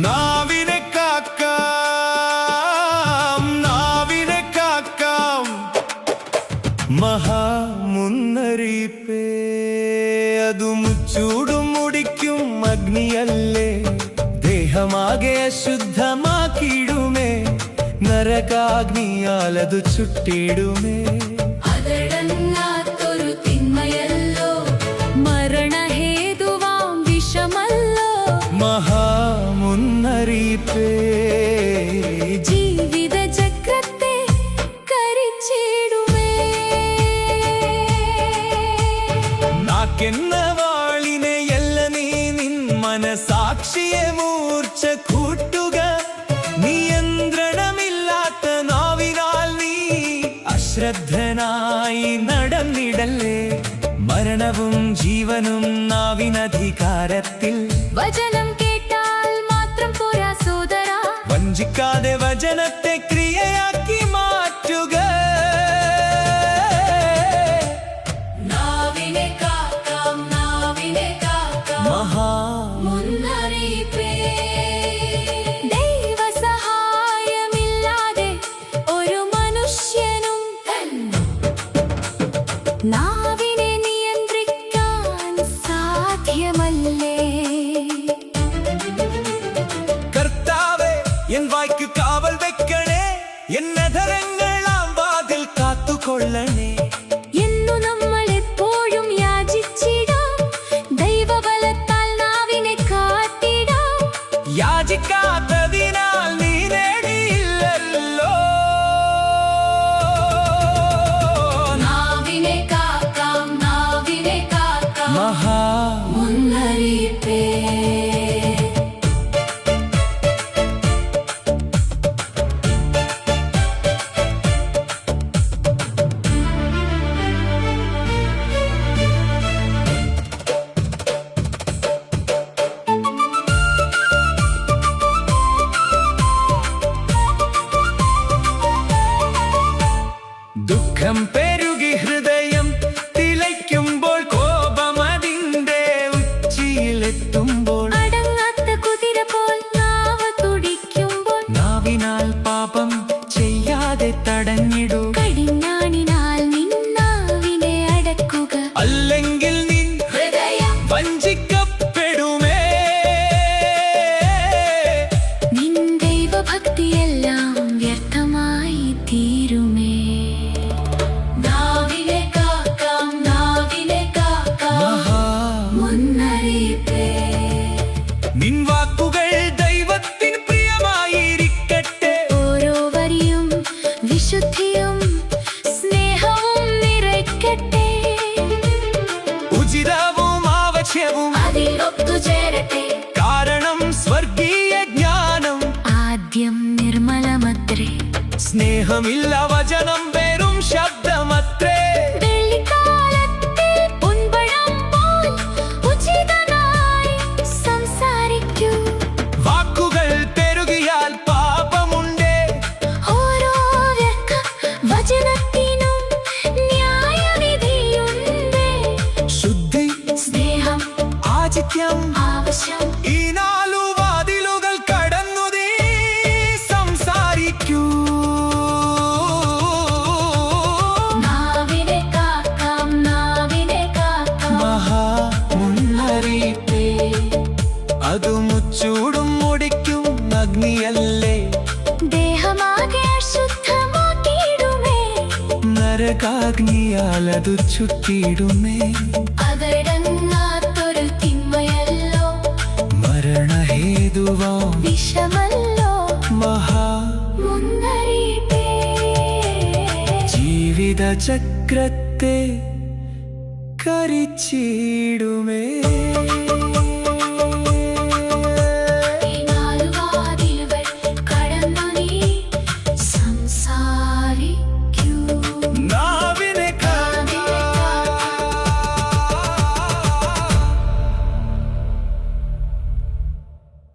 നാവിനെ കാക്കാം മഹാമുന്നറിയിപ്പേ, അതും ചൂടും മുടിക്കും അഗ്നിയല്ലേ, ദേഹമാകെ അശുദ്ധമാക്കിയിടുമേ, നരകാഗ്നിയാലതു ചുട്ടിടുമേ. അതടങ്ങാത്തൊരു തിന്മയല്ലോ, മരണഹേതുവാം വിഷമല്ലോ, മഹാമുന്നറിയിപ്പേ, ജീവിത ചക്രത്തെ കരിച്ചിടുമേ. നാക്കെന്ന വാളിനെയല്ല നീ നിൻ മനസാക്ഷിയെ മൂർച്ച കൂട്ടുക, നിയന്ത്രണമില്ലാത്ത നാവിനാൽ നീ അശ്രദ്ധനായി നടന്നിടല്ലേ, മരണവും ജീവനും നാവിനധികാരത്തിൽ. വചനം കേട്ടാൽ മാത്രം പോരാ സോദരാ, വഞ്ചിക്കാതെ വചനത്തെ ക്രിയയാക്കി മാറ്റുക. നാവിനെ കാക്കാം, നാവിനെ കാക്കാം, മഹാമുന്നറിയിപ്പേ, ദൈവസഹായമില്ലാതെ ഒരു മനുഷ്യനും നാവിനെ നിയന്ത്രിക്കാൻ സാധ്യമല്ലേ. കർത്താവേ എൻ വായ്ക്ക് കാവൽ വെക്കണേ, എന്നധരങ്ങളാം വാതിൽ കാത്തുകൊള്ളണേ. എന്നു നമ്മൾ എപ്പോഴും യാചിച്ചിടാം, ദൈവബലത്താൽ നാവിനെ കാത്തിടാം. യാചിക്കാത്തതിനാൽ നീ നേടിയില്ലല്ലോ. നാവിനെ കാക്കാം, നാവിനെ കാക്കാം, മഹാമുന്നറിയിപ്പേ, ദുഃഖം പെരുകി ഹൃദയം തിളയ്ക്കുമ്പോൾ, കോപമതിന്റെ ഉച്ചിയിലെത്തുമ്പോൾ, അടങ്ങാത്ത കുതിര പോൽ നാവ് തുടിക്കുമ്പോൾ, നാവിനാൽ പാപം ചെയ്യാതെ തടഞ്ഞിടൂ, കടിഞ്ഞാണിനാൽ നിന്നാവിനെ അടക്കുക. അല്ലെങ്കിൽ നിൻ ഹൃദയം വഞ്ചിക്കപ്പെടുമേ. നിൻ ദൈവഭക്തിയെല്ലാം വ്യർത്ഥമായി തീരുമേ. നാവിനെ കാക്കാം, നാവിനെ കാക്കാം, മുന്നറിയിപ്പേ. നിൻ വാക്കുകൾ ദൈവത്തിന് പ്രിയമായിരിക്കട്ടെ, ഓരോ വരിയും വിശുദ്ധിയും സ്നേഹവും നിറയ്ക്കട്ടെ. ഉചിതവും ആവശ്യവും അതിൽ ഒത്തുചേരട്ടെ, കാരണം സ്വർഗീയ ജ്ഞാനം. ആദ്യം നിർമ്മലമത്രേ, സ്നേഹമില്ല വചനം വെറും ശബ്ദമത്രേ. വെള്ളിക്കാലത്തിൽ പൊൻപഴം പോൽ ഉചിതനായി സംസാരിക്കൂ. വാക്കുകൾ പെരുകിയാൽ പാപമുണ്ട്, ഓരോ വ്യക്ക വചനത്തിനും ന്യായവിധിയുണ്ട്. ശുദ്ധി, സ്നേഹം, ആചിത്യം, ആവശ്യം. ഈ നാലു വാതിലുകൾ കടന്നു നീ സംസാരിക്കൂ. നാവിനെ കാക്കാം, നാവിനെ കാക്കാം, മഹാമുന്നറിയിപ്പേ, അതും ചൂടും മുടിക്കും അഗ്നിയല്ലേ, ദേഹമാകെ അശുദ്ധമാക്കിയിടുമേ, നരകാഗ്നിയാലതു ചുട്ടിടുമേ. അതടങ്ങാത്തൊരു തിന്മയല്ലോ, മരണഹേതുവാം വിഷമല്ലോ, മഹാമുന്നറിയിപ്പേ, ജീവിത ചക്രത്തെ കരിച്ചിടുമേ.